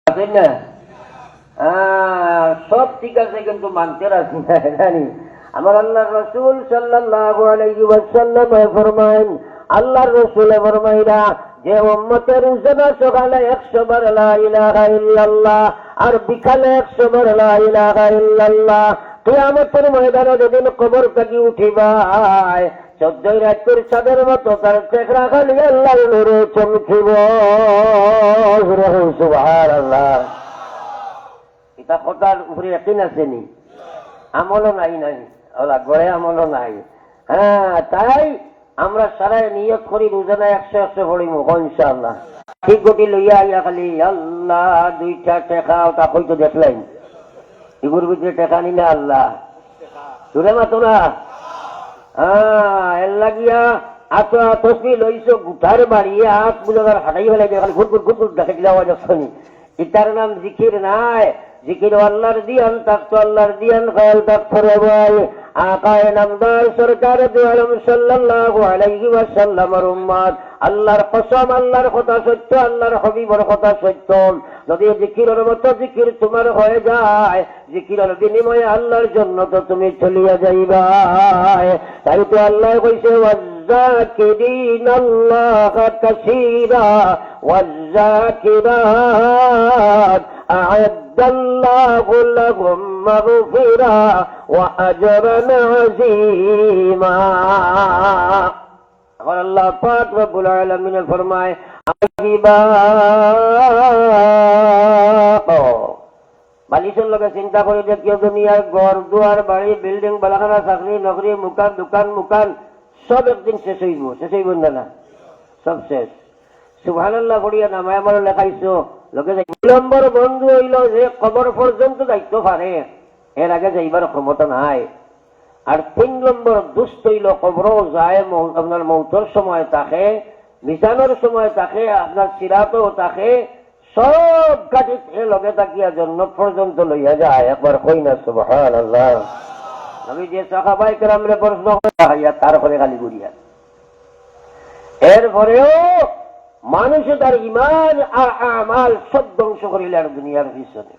আছেন না? সব ঠিক আছে, কিন্তু মানতে রাজি না। জানি আমার আল্লাহর রাসূল সাল্লাল্লাহু আলাইহি ওয়াসাল্লাম ফরমায়েন, আল্লাহর রাসূল ফরমাইরা যে উম্মতের রোজানা সকালে 100 বার লা ইলাহা ইল্লাল্লাহ আর বিকালে 100 বার লা ইলাহা ইল্লাল্লাহ, কিয়ামতের ময়দানে যেদিন কবর থেকে উঠিবাই 14 রাতের চাঁদের মতো তার চেহারা খালি আল্লাহর নূরে চমকিব। সুবহানাল্লাহ। এটা কথার উপরে ইয়াকিন আছে নি? আমলও নাই নাই, ওলা গড়ে আমলও নাই। তাই আমরা সারা নিয়ত করি রোজানা 100 পড়িব ইনশাআল্লাহ। ঠিক গতি লইয়া আইয়া খালি আল্লাহ দুইটা টেকা ওটা হয়তো দেখলেন এগুর ভিতরে টেকা নিলে আল্লাহ তুলে মাতো না। এর লাগিয়া আতো তসবি লইছো গুঠার বাড়িয়ে হাত বুঝার হাঁটাই ফেলে খালি ঘুরঘুর ঘুরঘুর দেখে দিলা আওয়াজ শুনি। ইতার নাম জিকির নাই। জিকির আল্লাহর দিয়ান থাকতো, আল্লাহর দিয়ান খেয়াল থাকতো রে ভাই। আকায়ে নামদার সরকার দু আলম সাল্লাল্লাহু আলাইহি ওয়াসাল্লামের উম্মত, আল্লাহর কসম, আল্লাহর কথা সত্য, আল্লাহর হাবিবের কথা সত্য। যদি জিকিরের মতো জিকির তোমার হয়ে যায়, জিকিরের বিনিময়ে আল্লাহর জন্য তো তুমি চলিয়া যাইবা। তাই তো আল্লাহ কইছে والذاكرين الله كثيرا والذاكرات أعد الله لهم مغفرة وأجرا عظيما। और अल्लाह पाक रब्बुल आलमीन ने फरमाए বালিশের লোকে চিন্তা করে যে কেউ দুনিয়ার ঘর দুয়ার বাড়ি বিল্ডিং বালাখানা চাকরি নকরি মুকান দোকান মুকান সব একদিন শেষ হইব, শেষ হইব না? সব শেষ। সুবহানাল্লাহ পড়িয়া নামায় আমার লেখাইছো লোকে নম্বর বন্ধু হইল যে কবর পর্যন্ত দায়িত্ব পারে, এর আগে যাইবার ক্ষমতা নাই। আর 3 নম্বর দুষ্ট হইল কবর যায় আপনার মৌতর সময় থাকে, মিজানোর সময় থাকে, আপনার সিরাতও থাকে, সব গাড়ি লগে তাকিয়া জন্য পর্যন্ত লইয়া যায়। একবার কই না সুবহানাল্লাহ। আমি যে সাহাবায়ে কেরামরে প্রশ্ন করিয়া তারপরে খালি ঘুরিয়া, এরপরেও মানুষে তার ইমান আর আমাল সব ধ্বংস করিলেন দুনিয়ার পিছনে।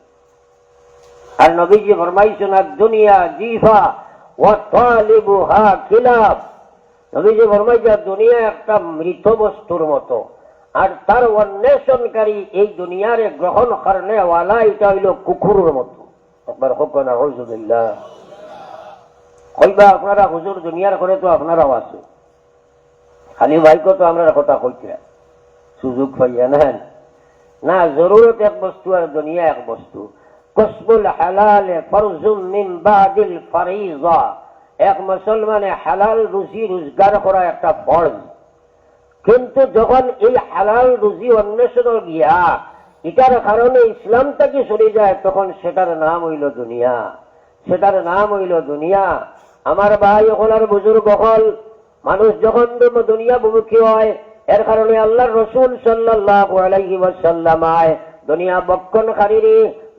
আর নবীজি ফরমাইছেন দুনিয়া জিফা ওয়া তালিবুহা কিলাব। নবীজি ফরমাইছেন দুনিয়া একটা মৃত বস্তুর মতো, আর তার অন্বেষণকারী এই দুনিয়ারে গ্রহণ করনেওয়ালা এটা হইল কুকুরের মতো। একবার হোক না আউযুবিল্লাহ। কইবা আপনারা হুজুর দুনিয়ার করে তো আপনারাও আছে, খালি ভাইকে তো আমরা কথা কইতে সুযোগ পাইয়া না। না, জরুরত এক বস্তু আর দুনিয়া এক বস্তু। কসবুল হালাল ফরজুম মিন বাদিল ফরিজা। এক মুসলমানে হালাল রুজি রোজগার করা একটা ফরজ, কিন্তু যখন এই হালাল রুজি অন্বেষণ গিয়া এটার কারণে ইসলামটাকে সরে যায়, তখন সেটার নাম হইল দুনিয়া, সেটার নাম হইল দুনিয়া। আমার ভাই ওখানের বুজুর্গ হল মানুষ যখন দুনিয়া বুমুখী হয়, এর কারণে আল্লাহর রাসূল সাল্লাল্লাহু আলাইহি ওয়াসাল্লাম দুনিয়া বক্ষণকারী,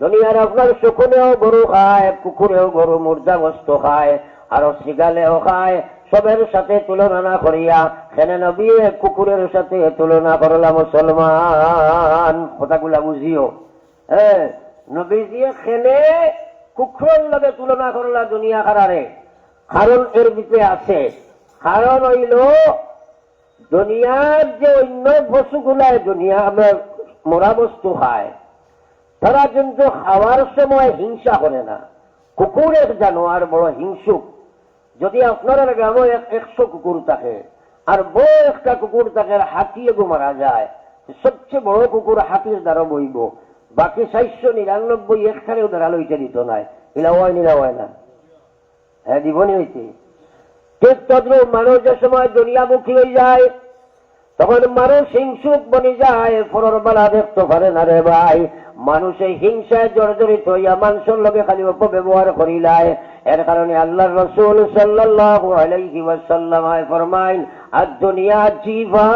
দুনিয়ার আপনার শকুনেও গরু খায়, কুকুরেও গরু মুর্দা বস্তু খায়, আরো শিগালেও খায়, সবের সাথে তুলনা না করিয়া সেনে নবী কুকুরের সাথে তুলনা করলা মুসলমান। কথাগুলা বুঝিও। নবীজি সেনে কুকুরের লগে তুলনা করলা দুনিয়া কারারে, কারণ এর ভিতরে আছে। কারণ হইল দুনিয়ার যে অন্য পশুগুলায় দুনিয়া আমরা মরা বস্তু খায়, তারা কিন্তু খাওয়ার সময় হিংসা করে না। কুকুর এক জানোয়ার বড় হিংসুক। যদি আপনার গ্রামে 100 কুকুর থাকে আর বড় একটা কুকুর থাকে, হাতিয়ে গো মারা যায়, সবচেয়ে বড় কুকুর হাতির দ্বারা বইব, বাকি 499 একখানেও দ্বারা লইতে দিত নাই। এলা হয় না, হয় না? হ্যাঁ, দিবনি হইতে। ঠিক তদ্রুপ মানুষ যে সময় দুনিয়ামুখী হয়ে যায়, তখন মানুষ হিংসুক বনে যায়, পরের বেলা দেখতে পারে না রে ভাই। মানুষের হিংসায় জর্জরিত হইয়া মানুষের লগে খালি অপব্যবহার করিলায়। এর কারণে আল্লাহর রাসূল সাল্লাল্লাহু আলাইহি ওয়াসাল্লাম ফরমাইন আদ-দুনিয়া জিফা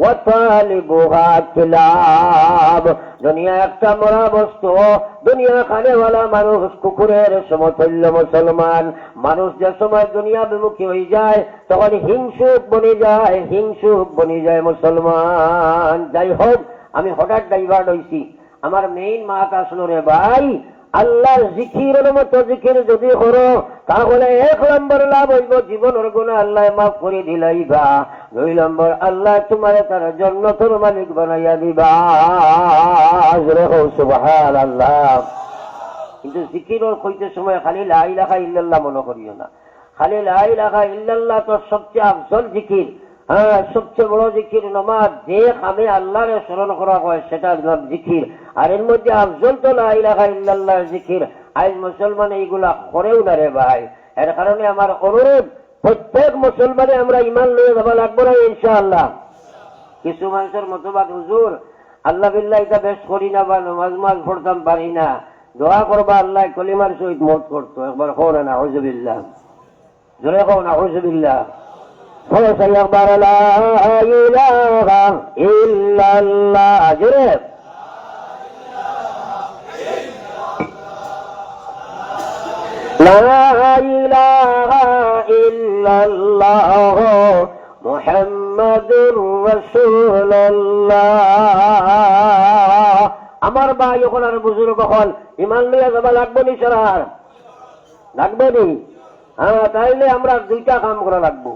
ওয়া তালিবুহা কিলাব। দুনিয়া একটা মরা বস্তু, দুনিয়া খানেওয়ালা মানুষ কুকুরের সমতুল্য মুসলমান। মানুষ যে সময় দুনিয়া বিমুখী হয়ে যায়, তখন হিংসুক বনে যায়, হিংসুক বনে যায় মুসলমান। যাই হোক, আমি হঠাৎ ডাইভার্ট হয়েছি। আমার মেইন মাত আসলো রে ভাই, আল্লাহর জিকিরের মতো জিকির যদি করো তাহলে 1 নম্বর লাভ হইব জীবনের গুনাহ আল্লাহ মাফ করে দিলাইবা, 2 নম্বর আল্লাহ তোমার তার জান্নাতের মালিক বানাইয়া দিবা। সুবহানাল্লাহ। কিন্তু জিকিরের কইতে সময় খালি লা ইলাহা ইল্লাল্লাহ মনে করিও না। খালি লা ইলাহা ইল্লাল্লাহ তো সবচেয়ে আফজল জিকির। হ্যাঁ, সবচেয়ে বড় জিকির নামাজ, যে কামে আল্লাহরে স্মরণ করা হয় সেটার নাম জিকির। আর এর মধ্যে আফজল তো লা ইলাহা ইল্লাল্লাহ জিকির। আজ মুসলমান এইগুলা করেও না রে ভাই। এর কারণে আমার অনুরোধ, প্রত্যেক মুসলমানে আমরা ইমান লয়ে যাওয়া লাগবো না ইনশাআল্লাহ। কিছু মানুষের মতবাদ, হুজুর আল্লাহ বিল্লাহ এটা বেশ করি না বা নমাজ পড়তাম পারি না, দোয়া করবা আল্লাহ কলিমার সহিত মত করতো। একবার কও না নাউযুবিল্লাহ, জোরে কও নাউযুবিল্লাহ। একবার লা ইলাহা ইল্লাল্লাহ, জোরে লা ইলাহা ইল্লাল্লাহ মুহাম্মাদুর রাসূলুল্লাহ। আমার ভাই এখন আর বুজুর্গ হল, ইমান লইয়া যাবা লাগবে নি? সরার লাগবে নি? হ্যাঁ, তাইলে আমরা 2টা কাম করা লাগবো।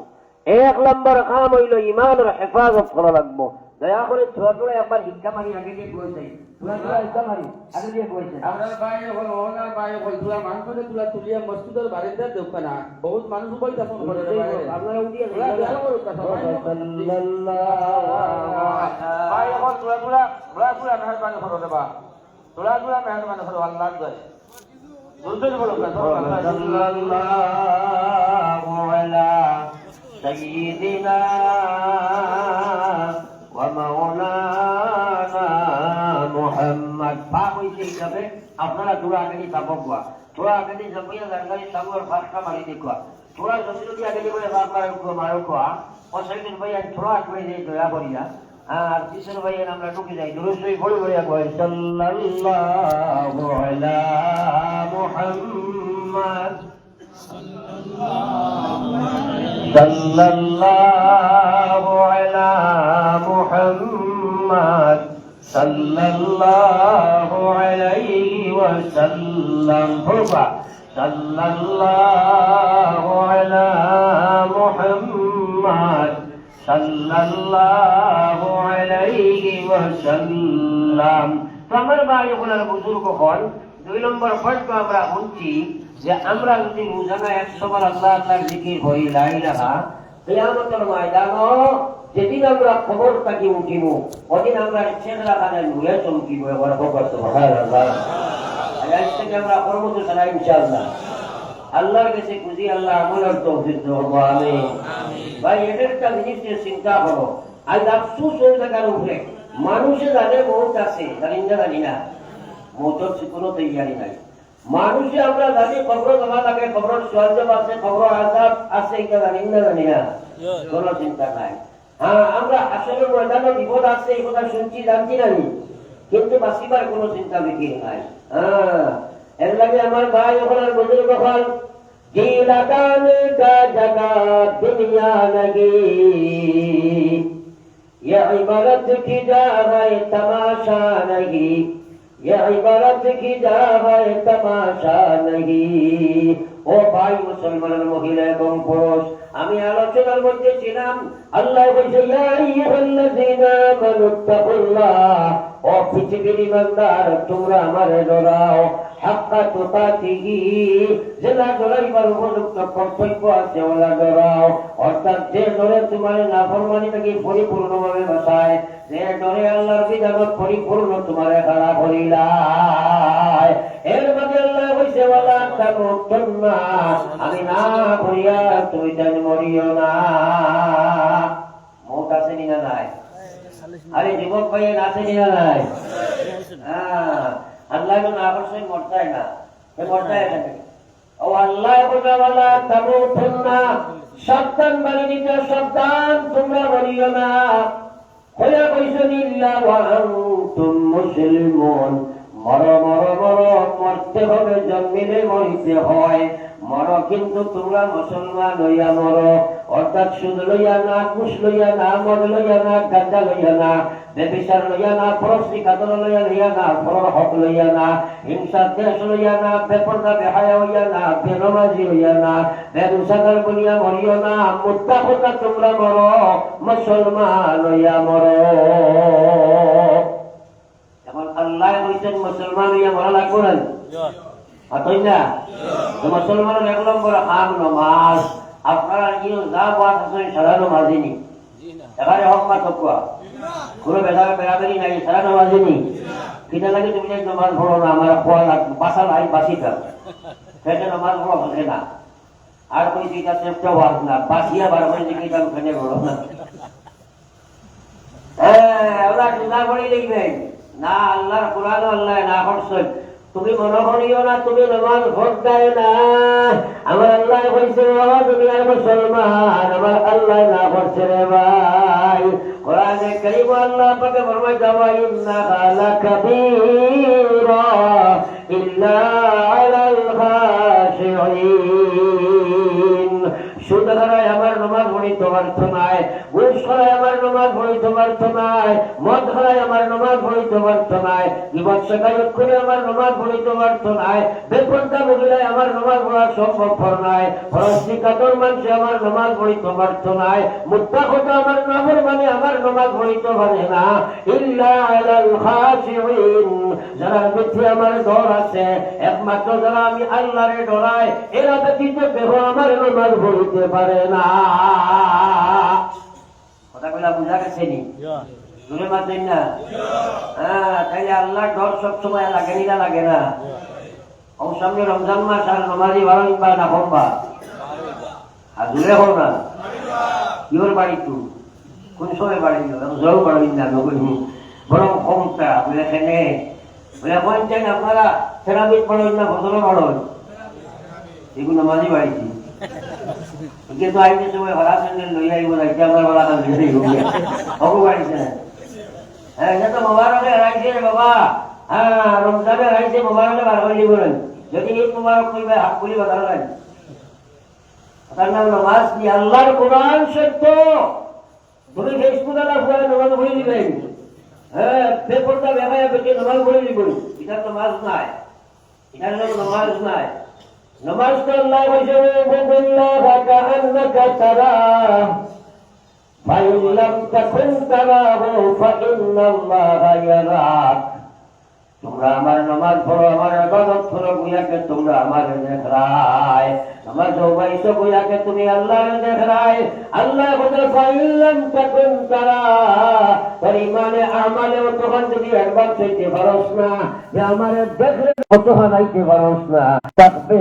1 নম্বর কাম হইল ইমানের হেফাজত করা লাগবো। দয়া করে ছোট একবার হিক্কা মারি আগে দিয়ে বলছে, হিক্কা মারি আগে দিয়ে বলছে। আপনার ভাই এখন ওনার ভাই এখন তুলা মানুষের তুলা তুলিয়া মসজিদের বাড়িতে দেখবে না, বহুত মানুষ বই তখন করে আপনারা উঠিয়ে ভাই এখন তুলা তুলা তুলা তুলা মেহরবানি করো দেবা, তুলা তুলা মেহরবানি করো আল্লাহ যায় দুজন বলো সাল্লাল্লাহু আলা সাইয়্যিদিনা ওয়া মাওলানা মুহাম্মদ। পাক হইছে হিসাবে আপনারা দূরা আগে সাবক थोड़ा आगे जमीन जानकारी सब और फास्ट का मारी देखो थोड़ा जमीन भी आगे बोले बाप को मारो को और सही दिन भाई थोड़ा आगे दे दया करिया আর কিশোর ভাইয়ের আমরা ঢুকে যাই দুরুশ্বই বড় বড় কয় সাল্লাল্লাহু আলা মুহাম্মদ সাল্লাল্লাহু আলা মুহাম্মদ সাল্লাল্লাহু আলাইহি ওয়াসাল্লাম পড়বা সাল্লাল্লাহু আলা মুহাম্মদ সাল্লাল্লাহু আলাইহি ওয়াসাল্লাম। আমার ভাই ওনার বুজুর্গ হন 2 নম্বর পয়েন্ট আমরা শুনছি যে আমরা যদি রোজানা 100 বার আল্লাহ আল্লাহর জিকির করি লা ইলাহা কিয়ামতের ময়দানে যেদিন আমরা খবর থাকি উঠিব ওদিন আমরা চেহারা কানে নুয়ে চমকিব একবার বকর সুবহানাল্লাহ। আজ থেকে আমরা করব তো সারা ইনশাআল্লাহ। আল্লাহর কাছে খুশি আল্লাহ আমলের তৌফিক দাও আমিন। ভাই একটা জিনিস চিন্তা করো, আজ আফসোস হয়ে থাকার উপরে মানুষে জানে মৌত আছে জানি না জানি না মৌতের কোনো তৈরি নাই। মানুষে আমরা জানি খবর জমা লাগে খবর সহজব আছে খবর আজাব আছে এটা জানি না জানি না কোনো চিন্তা নাই। হ্যাঁ আমরা আসলে ময়দানে বিপদ আছে এই কথা শুনছি জানছি জানি কিন্তু বাঁচিবার কোনো চিন্তা বিকির নাই। হ্যাঁ এর লাগে আমার ভাই ওখানে বুজুর্গ হল जी लगाने का जगह दुनिया लगी ये इबारत की जगह तमाशा नहीं ये इबारत की जगह तमाशा नहीं। ও ভাই মুসলমানের মহিলা এবং পুরুষ আমি আলোচনার মধ্যে ছিলাম আল্লাহ বলছে ইয়া আইয়ুহাল্লাযীনা আমানুত্তাকুল্লাহ ও পৃথিবীর ইমানদার তোমরা আমারে ডরাও হাক্কা তুকাতিহি যেটা ডরাইবার উপযুক্ত কর্তব্য আছে ওলা ডরাও অর্থাৎ যে ডরে তোমার নাফরমানি থেকে পরিপূর্ণভাবে বাঁচায় যে ডরে আল্লাহর বিধানত পরিপূর্ণ তোমার খারাপ হইলায়। এর মধ্যে আল্লাহ বলছে ওয়ালা তামুতুন্না আমি না করিয়া তুমি জান মরিও না। মওত আছে না নাই? আরে যুবক ভাই আছে না নাই? হ্যাঁ আল্লাহ না করছে মরতাই না এ মরতাই থাকে ও আল্লাহ বলে ওয়ালা তামুতুন্না সাবধান বালিকা সাবধান তোমরা মরিও না হইয়া কইছেন ইল্লা ওয়া আনতুম মুসলিমুন মর মর মর মরতে হবে, জন্মিলে মরিতে হয়। মর কিন্তু তোমরা মুসলমান হইয়া মর, অর্থাৎ সুদ লইয়া না, ঘুষ লইয়া না, মদ লইয়া না, গাঁজা লইয়া না, বেবিচার লইয়া না, পরশ্রী কাতর লইয়া না, পরর হক লইয়া না, হিংসা দেশ লইয়া না, বেপরদা বেহায়া হইয়া না, বেনমাজি হইয়া না, বেরুসাদার বলিয়া মরিও না, মুত্তাকিন তোমরা মর, মুসলমান হইয়া মর। এখন আল্লাহ কইছেন মুসলমান হইয়া মরা লাগবো না, হতই না? তো মুসলমানের 1 নম্বর কাম নামাজ। আপনারা কি যা বাদ আছে সারা নামাজি নি, এবারে হক মা তকুয়া কোনো বেড়াবেড়ি নাই, সারা নামাজি নি। কিনা লাগে তুমি নামাজ পড়ো না, আমার খোয়া লাগবে, বাসা লাই বাসিটা সেটা নামাজ পড়ো হবে না। আর কই যেটা চেষ্টা বাদ না, বাসিয়া বারবার দিকে যাও, ওখানে বলো না। ওরা জুদা করে লিখবেন না, আল্লাহর কোরআন আল্লাহ না করছেন। তুমি মনে করিও না তুমি নামাজ ভোট দেয় না, আমার আল্লাহ কইছে দুনিয়ার মুসলমান, আমার আল্লাহ না করছে রে ভাই। কোরআনে কারীম আল্লাহ পাকে ফরমায় যাওয়া ইন্নাহা লাকাবীরা ইল্লা আলাল খাশিঈন। সুদ খারায় আমার নামাজ পড়িতে পারতো নাই, ঘুষ খারায় আমার নামাজ পড়িতে পারতো নাই, মদ খারায় আমার নামাজ পড়িতে পারতো নাই, গীবত শিকায়ত করে আমার নামাজ পড়িতে পারতো নাই, বেপরদা মহিলায় আমার নামাজ পড়া সম্ভবপর নাই, পরশ্রী কাতর মানুষে আমার নামাজ পড়িতে পারতো নাই, মুত্তাকিন আমার নাফরমানে আমার নামাজ পড়িতে পারে না। ইল্লা আলাল খাশিঈন, যারা ভিতরে আমার ডর আছে, একমাত্র যারা আমি আল্লাহরে ডরায়, এরা ব্যতীত কেহ আমার নামাজ পড়িতে পারে না। কথা কইলা বুঝা গেছে নি? জোরে মাতেন না? তাইলে আল্লাহর ডর সবসময় লাগে না, লাগে না? সামনে রমজান মাস, আর নামাজি বাড়া না কমবা, আর জোরে হো না। কিওর বাড়ি তু কোন সময় বাড়ি জল বাড়ি না, বরং কমটা বলে খেলে বলে বলছেন আপনারা সেরাবিদ পড়েন না, ফসল পড়েন, এগুলো নামাজি বাড়িছি। কিন্তু আইতে সময় ভাড়া স্যান্ডেল লইয়া আইব না, এটা আমার ভাড়া কাজ লইয়া আইব হবু বাড়িছে না। হ্যাঁ, এটা তো মোবারকে হারাইছে রে বাবা। হ্যাঁ, রমজানে হারাইছে, মোবারকে বার করে বলেন, যদি ঈদ মোবারক কইবে হাত খুলি বাজার নাই। তার নাম নামাজ কি? আল্লাহর কোরআন সত্য। তুমি ফেসবুকে না ফুয়া নামাজ পড়ে দিবেন, হ্যাঁ, বেপরদা বেহায়া বেঁচে নামাজ পড়ে দিবেন, এটা নামাজ নাই, এটার নাম নামাজ নাই। নামাজ তো আল্লাহ কইছে ওয়াবিল্লাহি কাআন্নাকা তারাহ ফাইন লাম তাকুন তারাহু ফাইন্নাল্লাহা ইয়ারাক। তোমরা আমার নামাজ পড়ো, আমার ইবাদত করো, গুয়াকে তোমরা আমার দেখরায়, নামাজ ওবাইছো গুয়াকে তুমি আল্লাহর দেখরায়। আল্লাহ বলে ফাইন লাম তাকুন তারাহ, পরিমাণে আমালেও তখন যদি অ্যাডভান্স হইতে পারোস না, যে আমার দেখরে কত হারাইতে পারোস না, তাকবে